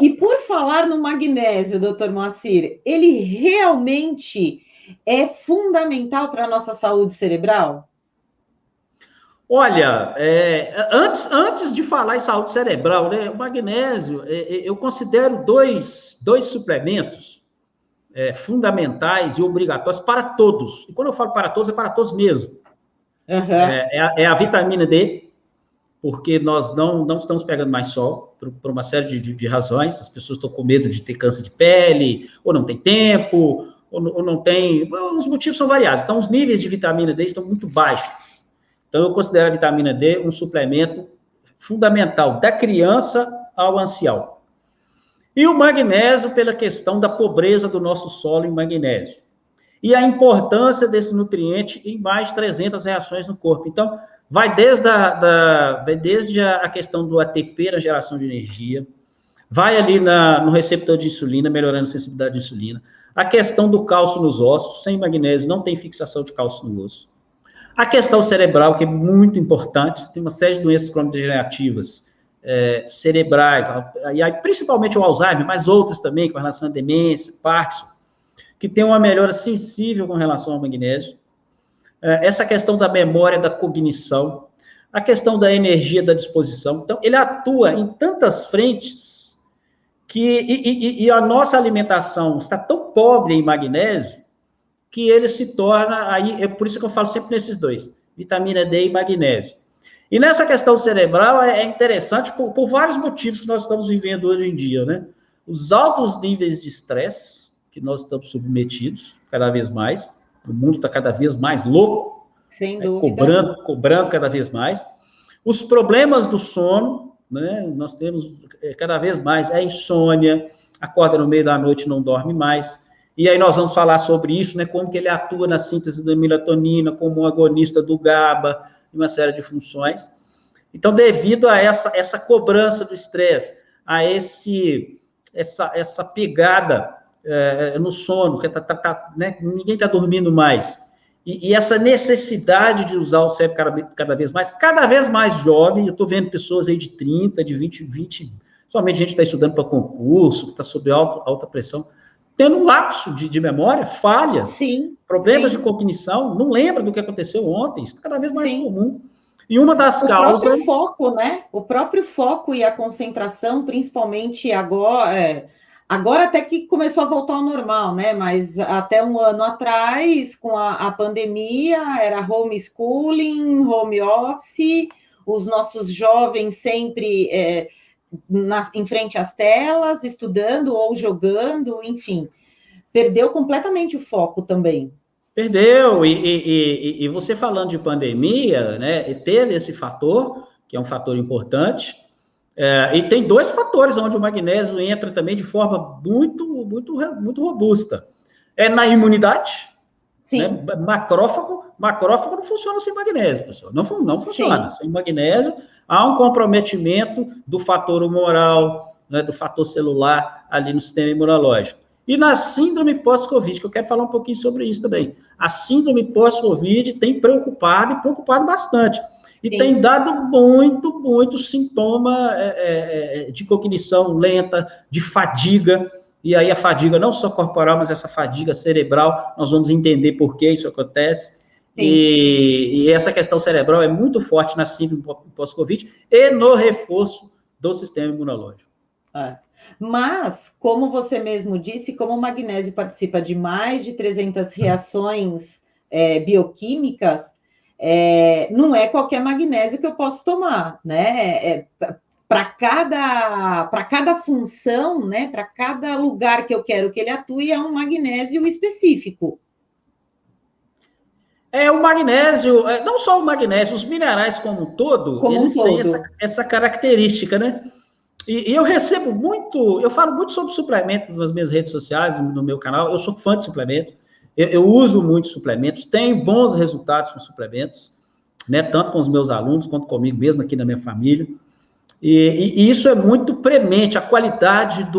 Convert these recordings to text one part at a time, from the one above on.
E por falar no magnésio, doutor Moacir, ele realmente é fundamental para a nossa saúde cerebral? Olha, antes de falar em saúde cerebral, né, o magnésio, eu considero dois suplementos fundamentais e obrigatórios para todos. E quando eu falo para todos, é para todos mesmo. Uhum. É a vitamina D, porque nós não estamos pegando mais sol, por uma série de razões. As pessoas estão com medo de ter câncer de pele, ou não tem tempo, ou não tem... Os motivos são variados. Então, os níveis de vitamina D estão muito baixos. Então, eu considero a vitamina D um suplemento fundamental da criança ao ancião. E o magnésio pela questão da pobreza do nosso solo em magnésio. E a importância desse nutriente em mais de 300 reações no corpo. Então, vai desde a questão do ATP, na geração de energia, vai ali no receptor de insulina, melhorando a sensibilidade de insulina, a questão do cálcio nos ossos, sem magnésio não tem fixação de cálcio no osso. A questão cerebral, que é muito importante, tem uma série de doenças crônico-degenerativas cerebrais, e aí, principalmente o Alzheimer, mas outras também, com relação à demência, Parkinson, que tem uma melhora sensível com relação ao magnésio. Essa questão da memória, da cognição, a questão da energia, da disposição. Então, ele atua em tantas frentes e a nossa alimentação está tão pobre em magnésio que ele se torna, aí é por isso que eu falo sempre nesses dois, vitamina D e magnésio. E nessa questão cerebral é interessante por vários motivos que nós estamos vivendo hoje em dia, né? Os altos níveis de estresse que nós estamos submetidos cada vez mais, o mundo está cada vez mais louco, sem dúvida, cobrando cada vez mais. Os problemas do sono, né? Nós temos cada vez mais a insônia, acorda no meio da noite e não dorme mais. E aí nós vamos falar sobre isso, né? Como que ele atua na síntese da melatonina, como um agonista do GABA, uma série de funções. Então, devido a essa cobrança do estresse, a essa pegada no sono, que né? Ninguém está dormindo mais, e essa necessidade de usar o cérebro cada vez mais jovem, eu estou vendo pessoas aí de 30, de 20, somente gente que está estudando para concurso, que está sob alta pressão, tendo um lapso de memória, falhas, sim, problemas sim. de cognição, não lembra do que aconteceu ontem, isso está cada vez mais comum. E uma das causas... O próprio foco, né? O próprio foco e a concentração, principalmente agora, agora até que começou a voltar ao normal, né? Mas até um ano atrás, com a pandemia, era homeschooling, home office, os nossos jovens sempre... em frente às telas, estudando ou jogando, enfim, perdeu completamente o foco também. Perdeu, e você falando de pandemia, né, teve esse fator, que é um fator importante, e tem dois fatores onde o magnésio entra também de forma muito robusta. É na imunidade, sim. Né? Macrófago não funciona sem magnésio, pessoal. Não funciona. Sim. Sem magnésio, há um comprometimento do fator humoral, né, do fator celular ali no sistema imunológico. E na síndrome pós-Covid, que eu quero falar um pouquinho sobre isso também. A síndrome pós-Covid tem preocupado bastante. E Sim. tem dado muito sintoma de cognição lenta, de fadiga. E aí a fadiga não só corporal, mas essa fadiga cerebral, nós vamos entender por que isso acontece. E essa questão cerebral é muito forte na síndrome pós-Covid e no reforço do sistema imunológico. Mas, como você mesmo disse, como o magnésio participa de mais de 300 reações bioquímicas, não é qualquer magnésio que eu posso tomar, né? Para cada função, né? Para cada lugar que eu quero que ele atue, é um magnésio específico. O magnésio, não só o magnésio, os minerais como um todo, eles têm essa característica, né? E eu recebo muito, eu falo muito sobre suplemento nas minhas redes sociais, no meu canal, eu sou fã de suplemento, eu uso muitos suplementos, tenho bons resultados com suplementos, né, tanto com os meus alunos, quanto comigo mesmo, aqui na minha família, e isso é muito premente, a qualidade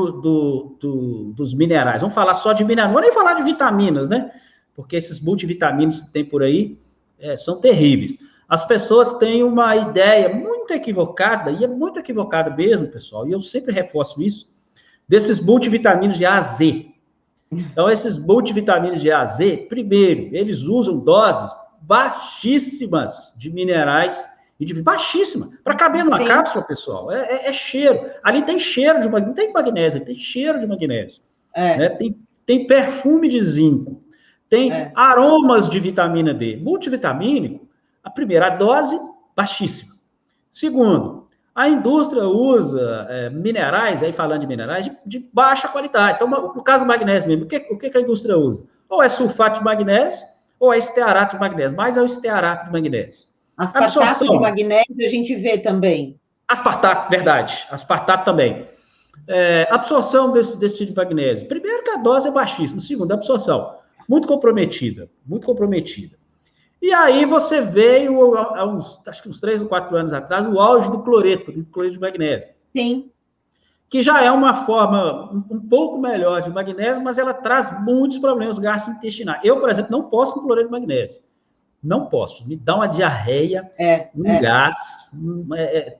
dos minerais. Vamos falar só de minerais, não vou nem falar de vitaminas, né, porque esses multivitaminas que tem por aí são terríveis. As pessoas têm uma ideia muito equivocada, e é muito equivocada mesmo, pessoal, e eu sempre reforço isso, desses multivitaminas de A a Z. Então, esses multivitaminas de A a Z, primeiro, eles usam doses baixíssimas de minerais e de baixíssima, para caber numa cápsula, pessoal, é cheiro. Ali tem cheiro de magnésio, não tem magnésio, tem cheiro de magnésio. Né? Tem perfume de zinco, tem aromas de vitamina D. Multivitamínico, a primeira dose, baixíssima. Segundo, a indústria usa minerais, aí falando de minerais, de baixa qualidade. Então, no caso do magnésio mesmo, o que a indústria usa? Ou é sulfato de magnésio, ou é estearato de magnésio, mas é o estearato de magnésio. Aspartato de magnésio a gente vê também. Aspartato, verdade. Aspartato também. Absorção desse tipo de magnésio. Primeiro que a dose é baixíssima. Segundo, a absorção. Muito comprometida. Muito comprometida. E aí você veio, acho que uns 3 ou 4 anos atrás, o auge do cloreto de magnésio. Sim. Que já é uma forma um pouco melhor de magnésio, mas ela traz muitos problemas gastrointestinais. Eu, por exemplo, não posso com cloreto de magnésio. Não posso. Me dá uma diarreia, gás,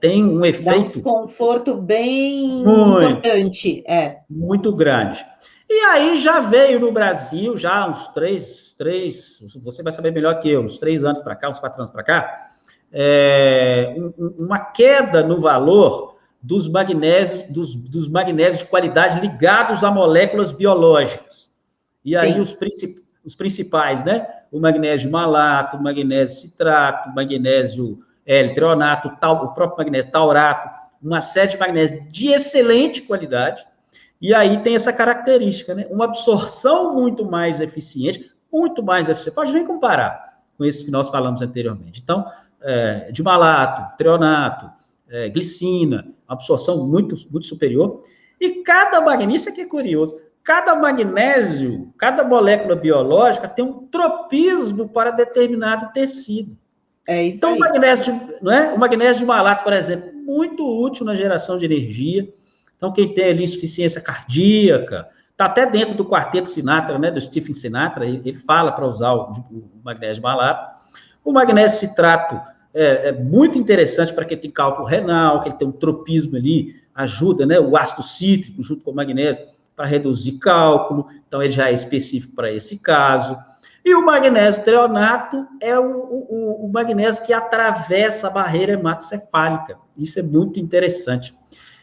tem um efeito... Dá um desconforto bem importante. Muito grande. E aí já veio no Brasil, já uns 3, você vai saber melhor que eu, uns 3 anos para cá, uns 4 anos para cá, uma queda no valor dos magnésios, dos magnésios de qualidade ligados a moléculas biológicas. E aí os principais, né? O magnésio malato, o magnésio citrato, o magnésio L-treonato, o próprio magnésio taurato, uma série de magnésios de excelente qualidade. E aí tem essa característica, né? Uma absorção muito mais eficiente, pode nem comparar com esses que nós falamos anteriormente. Então, de malato, treonato, glicina, absorção muito, muito superior. E cada magnésio, isso aqui é curioso, cada magnésio, cada molécula biológica tem um tropismo para determinado tecido. Isso então, aí. O magnésio de malato, por exemplo, muito útil na geração de energia. Então, quem tem ali insuficiência cardíaca, está até dentro do quarteto Sinatra, né, do Stephen Sinatra, ele fala para usar o magnésio de malato. O magnésio citrato é muito interessante para quem tem cálculo renal, que ele tem um tropismo ali, ajuda, né, o ácido cítrico junto com o magnésio para reduzir cálculo, então ele já é específico para esse caso. E o magnésio treonato é o magnésio que atravessa a barreira hematocefálica. Isso é muito interessante.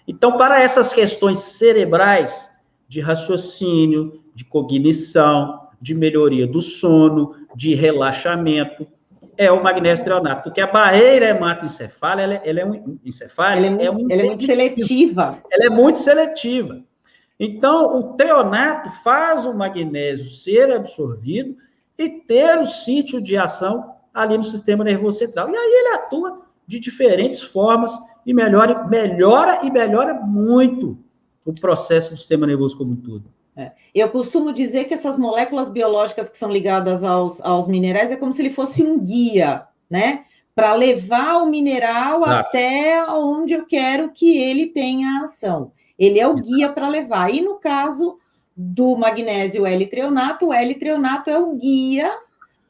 Então, para essas questões cerebrais, de raciocínio, de cognição, de melhoria do sono, de relaxamento, é o magnésio treonato, porque a barreira hematoencefálica, ela é muito seletiva. Ela é muito seletiva. Então, o treonato faz o magnésio ser absorvido e ter o sítio de ação ali no sistema nervoso central. E aí ele atua de diferentes formas e melhora muito o processo do sistema nervoso como um todo. Eu costumo dizer que essas moléculas biológicas que são ligadas aos minerais é como se ele fosse um guia, né? Para levar o mineral até onde eu quero que ele tenha ação. Ele é o guia para levar. E no caso do magnésio L-treonato, o L-treonato é o guia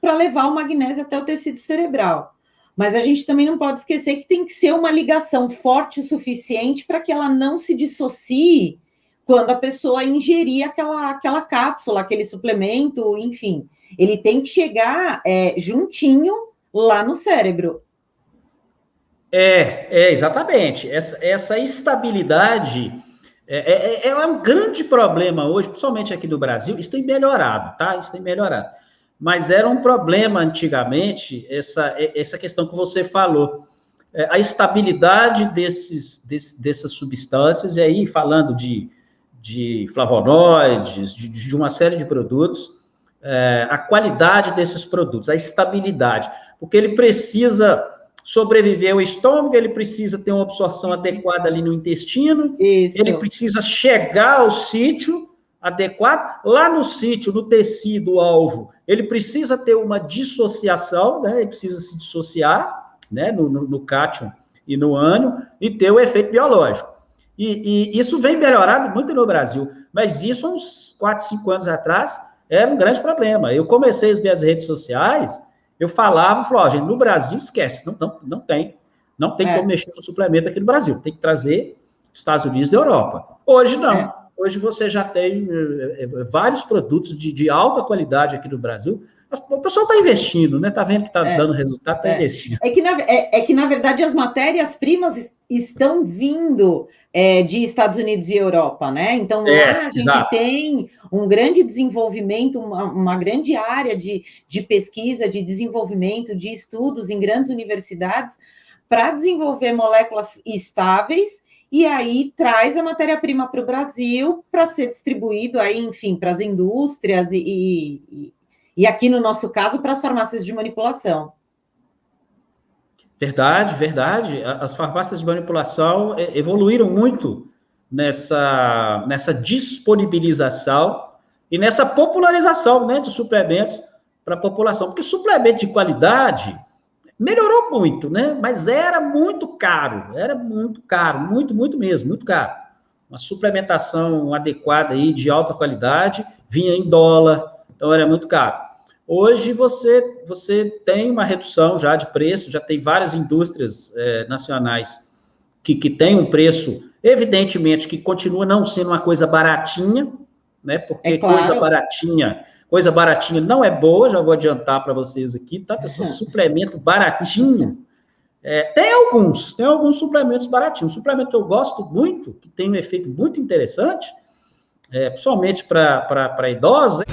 para levar o magnésio até o tecido cerebral. Mas a gente também não pode esquecer que tem que ser uma ligação forte o suficiente para que ela não se dissocie quando a pessoa ingerir aquela cápsula, aquele suplemento, enfim. Ele tem que chegar juntinho lá no cérebro. Exatamente. Essa estabilidade é um grande problema hoje, principalmente aqui no Brasil. Isso tem melhorado, tá? Isso tem melhorado. Mas era um problema antigamente, essa questão que você falou. A estabilidade dessas substâncias, e aí falando de flavonoides, de uma série de produtos, a qualidade desses produtos, a estabilidade, porque ele precisa sobreviver ao estômago, ele precisa ter uma absorção adequada ali no intestino, ele precisa chegar ao sítio adequado, lá no sítio, no tecido alvo, ele precisa ter uma dissociação, né? Ele precisa se dissociar, né? no cátion e no ânion, e ter o efeito biológico. E isso vem melhorado muito no Brasil, mas isso uns 4, 5 anos atrás era um grande problema. Eu comecei as minhas redes sociais, eu falava, gente, no Brasil esquece, não tem como mexer no suplemento aqui no Brasil, tem que trazer Estados Unidos e Europa. Hoje não. hoje você já tem vários produtos de alta qualidade aqui no Brasil. O pessoal está investindo, né? Está vendo que está dando resultado, está investindo. Que, na verdade, as matérias-primas estão vindo de Estados Unidos e Europa, né? Então, lá a gente tem um grande desenvolvimento, uma grande área de pesquisa, de desenvolvimento, de estudos em grandes universidades para desenvolver moléculas estáveis, e aí traz a matéria-prima para o Brasil para ser distribuído aí, enfim, para as indústrias e aqui, no nosso caso, para as farmácias de manipulação. Verdade, verdade. As farmácias de manipulação evoluíram muito nessa disponibilização e nessa popularização, né, de suplementos para a população. Porque suplemento de qualidade melhorou muito, né? Mas era muito caro, muito, muito mesmo, muito caro. Uma suplementação adequada aí, de alta qualidade, vinha em dólar, então era muito caro. Hoje você tem uma redução já de preço, já tem várias indústrias nacionais que têm um preço, evidentemente, que continua não sendo uma coisa baratinha, né? Porque claro. Coisa baratinha não é boa, já vou adiantar para vocês aqui, tá, pessoal? Suplemento baratinho. Tem alguns suplementos baratinhos. Um suplemento que eu gosto muito, que tem um efeito muito interessante, principalmente para idosos,